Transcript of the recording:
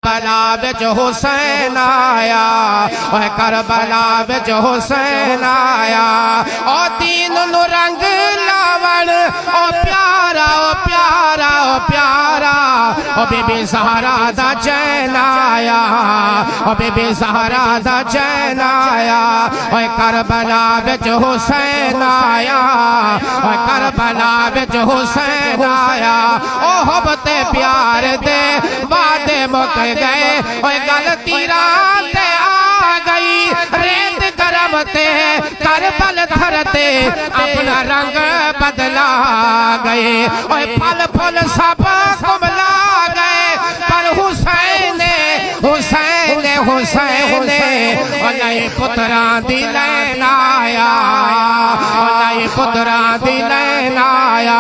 کربلا وچ حسین آیا، اوہ کربلا وچ حسین آیا، او دین نو رنگ لاون، او پیارا او پیارا او پیارا، او بی بی زہرا دا چین آیا، او بی بی زہرا دا چین آیا، اوہ کربلا وچ حسین آیا، اوہ کربلا وچ حسین آیا، او حبتے پیار دے وعدے مک گئے، اوہ غلطی راتے آ گئی، ریت گرم تے کربل دھرتے اپنا رنگ بدلا گئے، اوہ پھل پھل سب کملا گئے، پر حسین حسین حسین نئے پتران دی لین آیا، نئے پتران دی لین آیا۔